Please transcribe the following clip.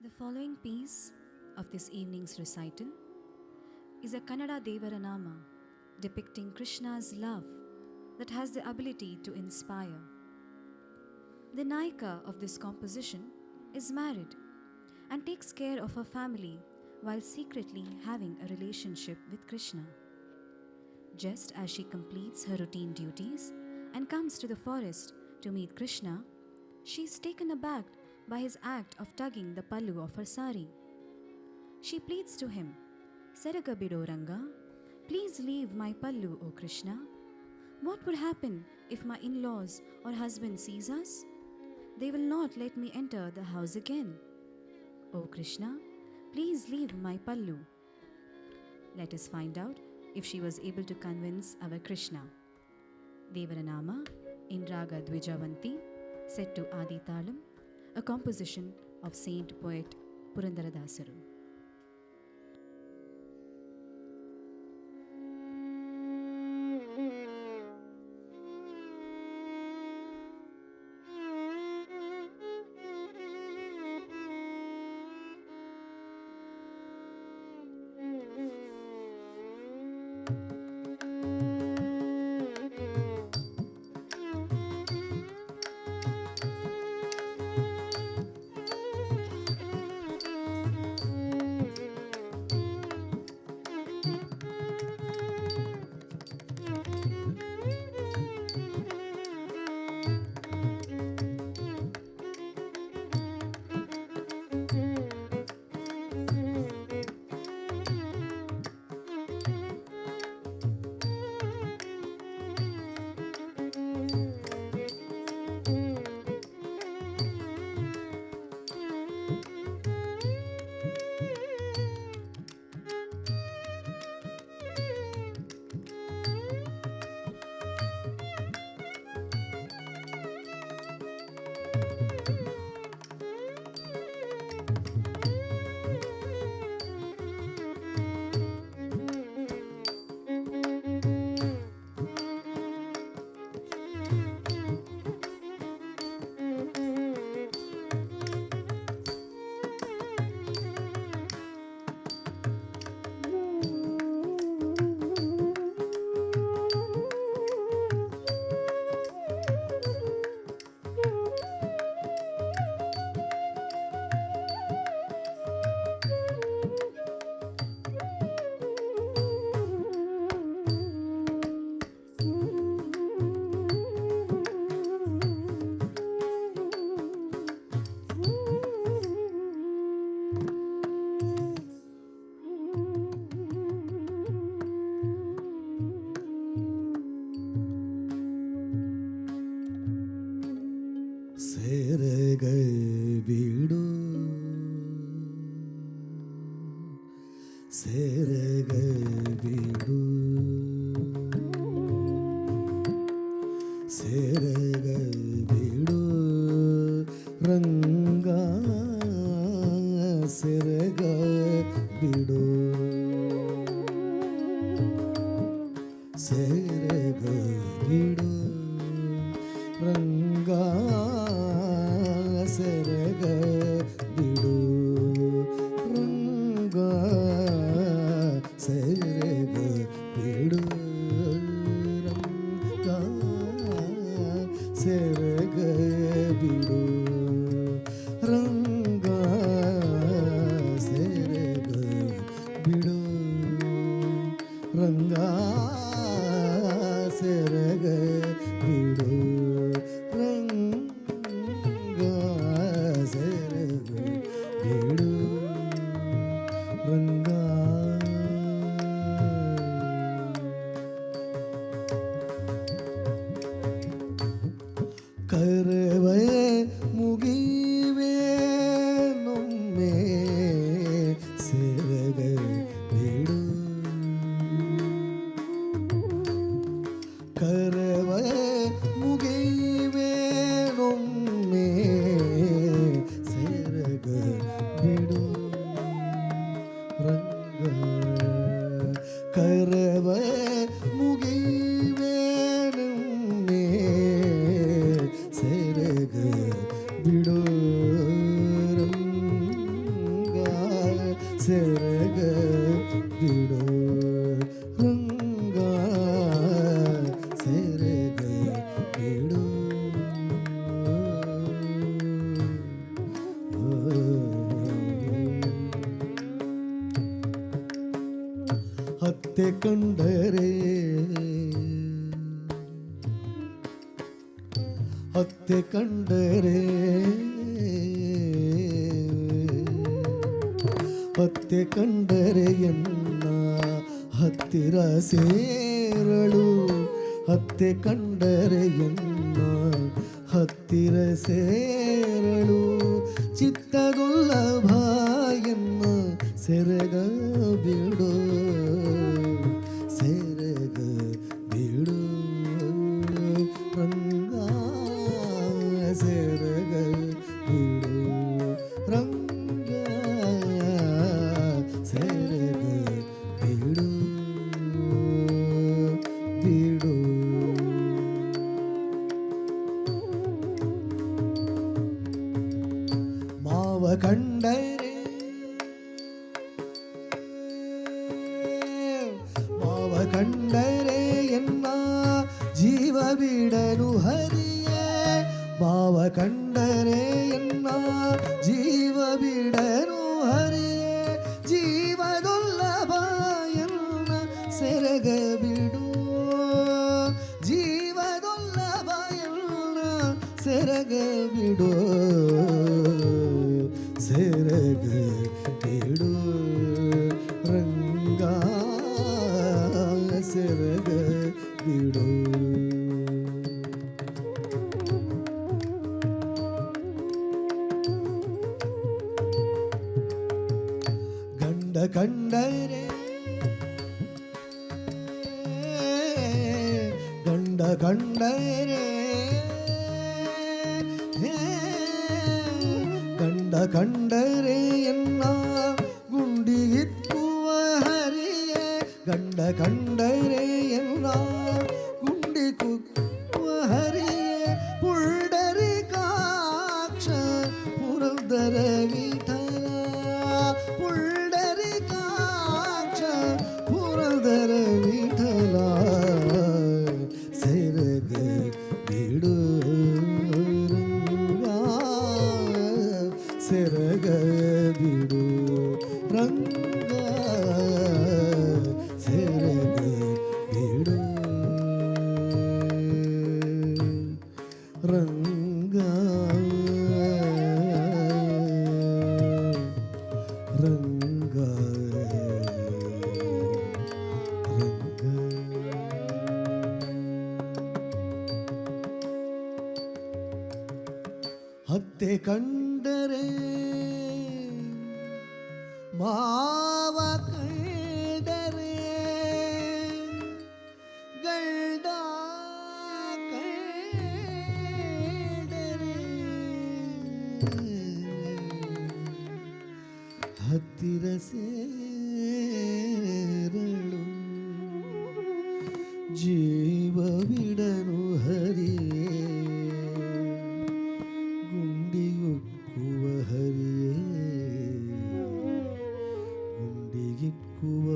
The following piece of this evening's recital is a Kannada Devaranama depicting Krishna's love that has the ability to inspire. The Nayika of this composition is married and takes care of her family while secretly having a relationship with Krishna. Just as she completes her routine duties and comes to the forest to meet Krishna, she is taken aback by his act of tugging the pallu of her sari. She pleads to him, Seragabido Ranga, please leave my pallu, O Krishna. What would happen if my in-laws or husband sees us? They will not let me enter the house again. O Krishna, please leave my pallu. Let us find out if she was able to convince our Krishna. Devaranama in Raga Dvijavanti, set to Adi Talam, a composition of Saint Poet Purandaradasaru. ಸೇರಗಬಿಡು ಸೇರಗಬಿಡು ಸೇರಗಬಿಡು ರಂಗ ಸೇರಗಬಿಡು ಸೇರಗಬಿಡು ರಂಗ ಸೇರಗಬಿಡು ರಂಗ ಸೇರಗಬಿಡು ರಂಗ ಸೇರಗಬಿಡು ರಂಗ ಸೇರಗಬಿಡು ರಂಗ ಸೇರಗಬಿಡು ರಂಗ ಸೇರಗಬಿಡು ಸೆರಗ ಬಿಡು ರಂಗ ಸೆರಗ ಬಿಡು ಹತ್ತೆ ಕಂಡರೆ ಹತ್ತೆ ಕಂಡರೆ ಹತ್ತೆ ಕಂಡರೆ ಎನ್ನ ಹತ್ತಿರ ಸೇರಳು ಹತ್ತೆ ಕಂಡರೆ ಎನ್ನ ಹತ್ತಿರ ಸೇರಳು ಚಿತ್ತದುಲ್ಲಭ ಎನ್ನ ಸೆರಗ ಬಿಡು ಸೆರಗ ಬಿಡು ರಂಗ ಸೆರಗ ಬಿಡು ರಂಗ ಸೆರಗ ಬಿಡು ಬಿಡು ಮಾವ ಕಂಡರೆ ಮಾವ ಕಂಡರೆ ಎನ್ನ ಜೀವ ಬಿಡನು ಹರಿಯೇ ಮಾವ ಕಂಡರೆ ಎನ್ನ ಜೀವ ಬಿಡನು ಹರಿಯೇ ಜೀವದುಲ್ಲಭ ಎನ್ನ ಸೆರಗ ಬಿಡು ಜೀವದುಲ್ಲಭ ಎನ್ನ ಸೆರಗ ಬಿಡು ಸೆರಗ ಬಿಡು ರಂಗ ಸೆರಗ ಬಿಡು ಗಂಡ ಕಂಡರೆ ಗಂಡ ಕಂಡರೆ ಗಂಡ ಕಂಡರೆ ಎನ್ನ ಗುಂಡಿಗಿಕ್ಕುವ ಹರಿಯೇ ಗಂಡ ಕಂಡರೆ ಎನ್ನ ಗುಂಡಿ ಕುಕ್ಕುವ ಹರಿಯೇ ಪುಂಡರೀಕಾಕ್ಷ ಪುರಂದರ ವಿಠಲ ಪುಂಡರೀಕಾಕ್ಷ ಪುರಂದರ ವಿಠಲ ಸೆರಗ ಬಿಡು ರಂಗ ಸೆರಗ ಬಿಡು ರಂಗ ಸೆರಗ ಬಿಡು ರಂಗ ರಂಗ ಹತ್ತೆ ಕಂಡರೆ ಮಾವ ಕಂಡರೆ ಗಂಡ ಕಂಡರೆ ಹತ್ತಿರ ಸೇರಳು ಜೀವ ಬಿಡನು ಹರಿಯೇ ಗುಂಡಿಯುಕ್ಕುವ ಹರಿಯೇ ಗುಂಡಿಗಿಕ್ಕುವ